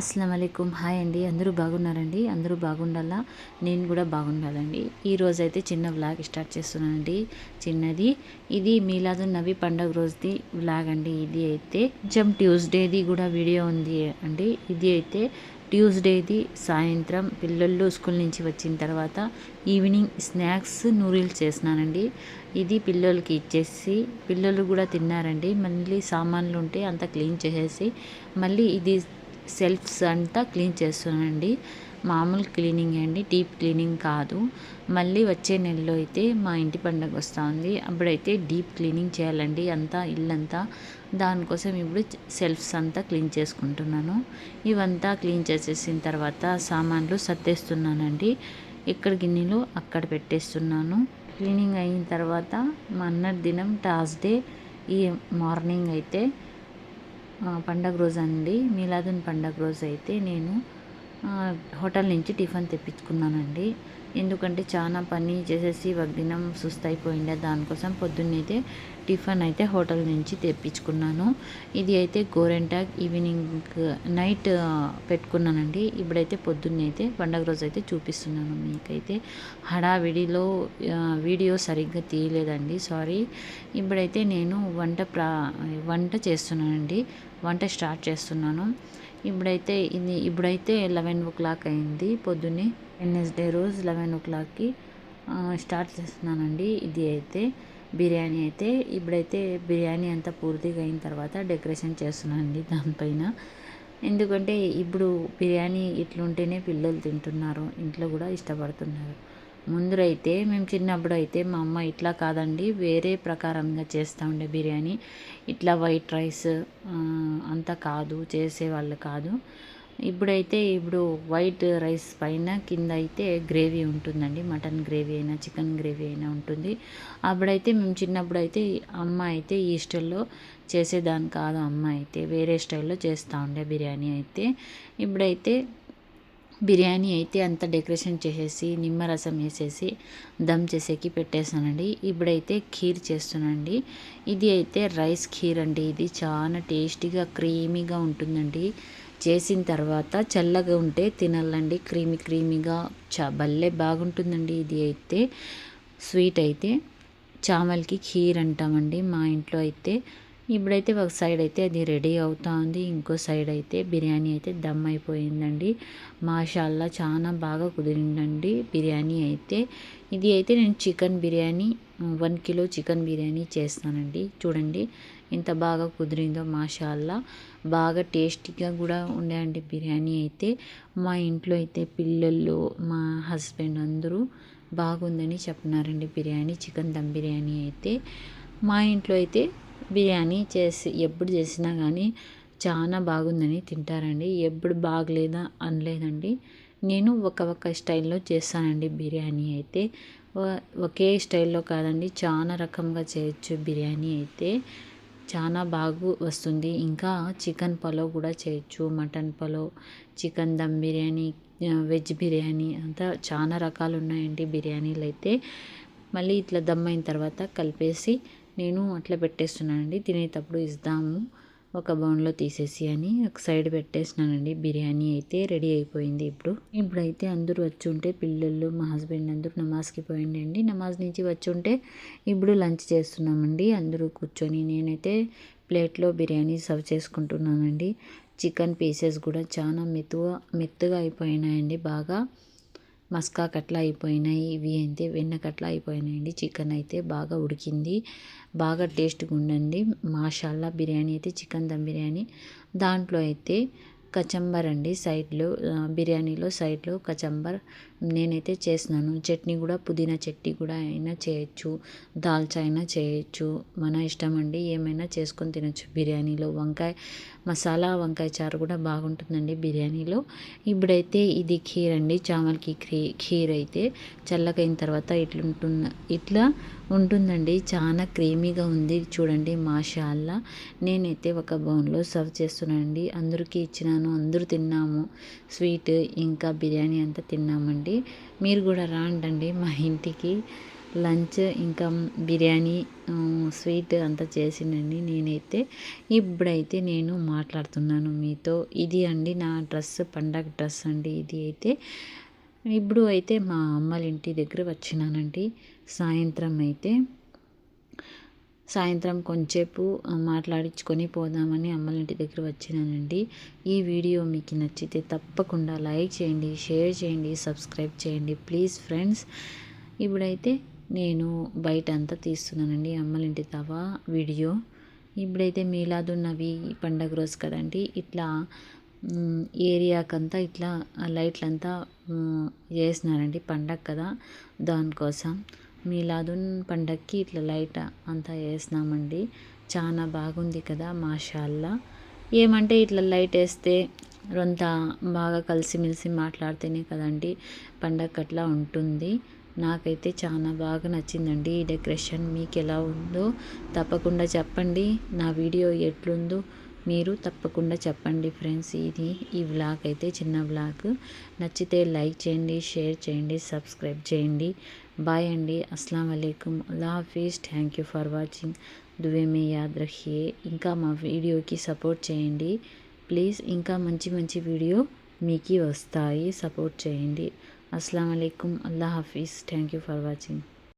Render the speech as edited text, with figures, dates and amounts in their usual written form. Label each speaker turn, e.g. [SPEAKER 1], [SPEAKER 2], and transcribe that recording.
[SPEAKER 1] అస్సలం వాలేకుమ్. హాయ్ అండి, అందరూ బాగున్నారండి? అందరూ బాగుండాలా, నేను కూడా బాగుండాలండి. ఈరోజైతే చిన్న వ్లాగ్ స్టార్ట్ చేస్తున్నానండి. చిన్నది ఇది మీలాదున్ నబీ పండుగ రోజుది వ్లాగ్ అండి. ఇది అయితే కొంచెం ట్యూస్డేది కూడా వీడియో ఉంది అండి. ఇది అయితే ట్యూస్డేది సాయంత్రం పిల్లలు స్కూల్ నుంచి వచ్చిన తర్వాత ఈవినింగ్ స్నాక్స్ నూడిల్స్ చేసినానండి. ఇది పిల్లలకి ఇచ్చేసి పిల్లలు కూడా తిన్నారండి. మళ్ళీ సామాన్లు ఉంటే అంతా క్లీన్ చేసేసి మళ్ళీ ఇది సెల్ఫ్స్ అంతా క్లీన్ చేస్తున్నానండి. మామూలు క్లీనింగ్ అండి, డీప్ క్లీనింగ్ కాదు. మళ్ళీ వచ్చే నెలలో అయితే మా ఇంటి పండుగ వస్తూ ఉంది. అప్పుడైతే డీప్ క్లీనింగ్ చేయాలండి అంతా, ఇల్లంతా. దానికోసం ఇప్పుడు సెల్ఫ్స్ అంతా క్లీన్ చేసుకుంటున్నాను. ఇవంతా క్లీన్ చేసేసిన తర్వాత సామాన్లు సర్దేస్తున్నానండి. ఎక్కడ గిన్నెలు అక్కడ పెట్టేస్తున్నాను. క్లీనింగ్ అయిన తర్వాత మొన్నటి దినం థర్స్డే ఈ మార్నింగ్ అయితే పండగ రోజు అండి, మీలాదున్ పండగ రోజు అయితే నేను హోటల్ నుంచి టిఫిన్ తెప్పించుకున్నానండి. ఎందుకంటే చాలా పని చేసేసి ఒక దినం సుస్తైపోయిండే, దానికోసం పొద్దున్నైతే టిఫిన్ అయితే హోటల్ నుంచి తెప్పించుకున్నాను. ఇది అయితే గోరెంటాక్ ఈవినింగ్ నైట్ పెట్టుకున్నానండి. ఇప్పుడైతే పొద్దున్నైతే పండగ రోజు అయితే చూపిస్తున్నాను మీకైతే. హడావిడిలో వీడియో సరిగ్గా తీయలేదండి, సారీ. ఇప్పుడైతే నేను వంట చేస్తున్నానండి. వంట స్టార్ట్ చేస్తున్నాను. ఇప్పుడైతే 11 o'clock అయింది పొద్దున్నే. వెడ్నెస్డే రోజు 11 o'clockకి స్టార్ట్ చేస్తున్నానండి. ఇది అయితే బిర్యానీ అయితే ఇప్పుడైతే బిర్యానీ అంతా పూర్తిగా అయిన తర్వాత డెకరేషన్ చేస్తున్నానండి దానిపైన. ఎందుకంటే ఇప్పుడు బిర్యానీ ఇట్లుంటేనే పిల్లలు తింటున్నారు, ఇంట్లో కూడా ఇష్టపడుతున్నారు. ముందరైతే మేము చిన్నప్పుడు అయితే మా అమ్మ ఇట్లా కాదండి, వేరే ప్రకారంగా చేస్తూ ఉండే బిర్యానీ. ఇట్లా వైట్ రైస్ అంతా కాదు, చేసేవాళ్ళు కాదు. ఇప్పుడు వైట్ రైస్ పైన కింద అయితే గ్రేవీ ఉంటుందండి. మటన్ గ్రేవీ అయినా చికెన్ గ్రేవీ అయినా ఉంటుంది. అప్పుడైతే మేము చిన్నప్పుడు అయితే అమ్మ అయితే ఈ స్టైల్లో చేసేదాన్ని కాదు. అమ్మ అయితే వేరే స్టైల్లో చేస్తూ ఉండే బిర్యానీ అయితే. ఇప్పుడైతే బిర్యానీ అయితే అంతా డెకరేషన్ చేసేసి నిమ్మరసం వేసేసి దమ్ చేసేకి పెట్టేసానండి. ఇప్పుడైతే ఖీర్ చేస్తున్నానండి. ఇది అయితే రైస్ ఖీర్ అండి. ఇది చాలా టేస్టీగా క్రీమీగా ఉంటుందండి. చేసిన తర్వాత చల్లగా ఉంటే తినాలండి. క్రీమీగా భలే బాగుంటుందండి. ఇది అయితే స్వీట్ అయితే చామల్కి ఖీర్ అంటామండి మా ఇంట్లో అయితే. ఇప్పుడైతే ఒక సైడ్ అయితే అది రెడీ అవుతా ఉంది, ఇంకో సైడ్ అయితే బిర్యానీ అయితే దమ్ అయిపోయిందండి. మాషాల్లా చాలా బాగా కుదిరిందండి బిర్యానీ అయితే. ఇది అయితే నేను chicken biryani 1 kilo chicken biryani చేస్తానండి. చూడండి ఎంత బాగా కుదిరిందో, మాషాల్లా. బాగా టేస్టీగా కూడా ఉండేయండి బిర్యానీ అయితే. మా ఇంట్లో అయితే పిల్లలు, మా హస్బెండ్ అందరూ బాగుందని చెప్పినారండి బిర్యానీ, చికెన్ దమ్ బిర్యానీ అయితే. మా ఇంట్లో అయితే బిర్యానీ ఎప్పుడు చేసినా కానీ చాలా బాగుందని తింటారండి. ఎప్పుడు బాగలేదా అనలేదండి. నేను ఒక స్టైల్లో చేస్తానండి బిర్యానీ అయితే. ఒకే స్టైల్లో కాదండి, చాలా రకంగా చేయొచ్చు బిర్యానీ అయితే. చాలా బాగా వస్తుంది. ఇంకా చికెన్ పలావ్ కూడా చేయొచ్చు, mutton pulao, chicken dum biryani, veg biryani అంతా చాలా రకాలు ఉన్నాయండి బిర్యానీలు అయితే. మళ్ళీ ఇట్లా దమ్ అయిన తర్వాత కలిపేసి నేను అట్లా పెట్టేస్తున్నానండి. తినేటప్పుడు ఇద్దాము ఒక బౌన్లో తీసేసి అని ఒక సైడ్ పెట్టేసినానండి. బిర్యానీ అయితే రెడీ అయిపోయింది. ఇప్పుడైతే అందరూ వచ్చి ఉంటే పిల్లలు, మా హస్బెండ్ అందరూ నమాజ్కి పోయిండండి. నమాజ్ నుంచి వచ్చి ఉంటే ఇప్పుడు లంచ్ చేస్తున్నామండి అందరూ కూర్చొని. నేనైతే ప్లేట్లో బిర్యానీ సర్వ్ చేసుకుంటున్నానండి. చికెన్ పీసెస్ కూడా చాలా మెత్తగా అయిపోయినాయండి. బాగా మస్కా కట్లా అయిపోయినాయి. ఇవి అయితే వెన్న కట్లా అయిపోయినాయండి. చికెన్ అయితే బాగా ఉడికింది, బాగా టేస్ట్గా ఉండండి. మాషాల్లా బిర్యానీ అయితే చికెన్ దమ్ బిర్యానీ. దాంట్లో అయితే కచంబర్ అండి సైడ్లో, బిర్యానీలో సైడ్లో కచంబర్ నేనైతే చేసినాను. చట్నీ కూడా పుదీనా చట్నీ కూడా అయినా చేయొచ్చు, దాల్చా అయినా చేయొచ్చు, మన ఇష్టం అండి. ఏమైనా చేసుకొని తినొచ్చు బిర్యానీలో. మసాలా వంకాయ చారు కూడా బాగుంటుందండి బిర్యానీలో. ఇప్పుడైతే ఇది ఖీర్ అండి, చామల్కి ఖీర్ అయితే చల్లగైన తర్వాత ఇట్లా ఉంటుందండి. చాలా క్రీమీగా ఉంది చూడండి, మాషాల్లా. నేనైతే ఒక బౌన్లో సర్వ్ చేస్తున్నానండి. అందరికీ ఇచ్చినాను, అందరూ తిన్నాము. స్వీట్ ఇంకా బిర్యానీ అంతా తిన్నామండి. మీరు కూడా రాండండి మా ఇంటికి. లంచ్ ఇంకా బిర్యానీ స్వీట్ అంతా చేసిండండి. నేనైతే ఇప్పుడైతే నేను మాట్లాడుతున్నాను మీతో. ఇది అండి నా డ్రెస్, పండగ డ్రెస్ అండి ఇది అయితే. ఇప్పుడు అయితే మా అమ్మల ఇంటి దగ్గర వచ్చినానండి. సాయంత్రం కొంచెంసేపు మాట్లాడించుకొని పోదామని అమ్మల ఇంటి దగ్గర వచ్చినానండి. ఈ వీడియో మీకు నచ్చితే తప్పకుండా లైక్ చేయండి, షేర్ చేయండి, సబ్స్క్రైబ్ చేయండి ప్లీజ్ ఫ్రెండ్స్. ఇప్పుడైతే నేను బయట అంతా తీస్తున్నానండి అమ్మల ఇంటి తవా వీడియో. ఇప్పుడైతే మీలాదున్నవి పండగ రోజు కదండి, ఇట్లా ఏరియాకంతా ఇట్లా లైట్లంతా చేసినారండి పండగ కదా, దానికోసం మీలాదున్ పండగకి ఇట్లా లైట్ అంతా వేసినామండి. చాలా బాగుంది కదా మాషాల్లా. ఏమంటే ఇట్లా లైట్ వేస్తే రొంత బాగా కలిసిమెలిసి మాట్లాడితేనే కదండి పండగ అట్లా ఉంటుంది. నాకైతే చాలా బాగా నచ్చిందండి ఈ డెకరేషన్. మీకు ఎలా ఉందో తప్పకుండా చెప్పండి. నా వీడియో ఎట్లుందో మీరు తప్పకుండా చెప్పండి ఫ్రెండ్స్. ఈ వ్లాగ్ అయితే చిన్న వ్లాగ్. నచ్చితే లైక్ చేయండి, షేర్ చేయండి, సబ్స్క్రైబ్ చేయండి. బాయ్ అండి. అస్సలాము అలైకుం, అల్లా హాఫీజ్. Thank you for watching. దువే మే యాద్ రఖియే. ఇంకా మా వీడియోకి సపోర్ట్ చేయండి ప్లీజ్. ఇంకా మంచి మంచి వీడియో మీకు వస్తాయి, సపోర్ట్ చేయండి. అస్సలాము అలైకుం, అల్లా హాఫీజ్. Thank you for watching.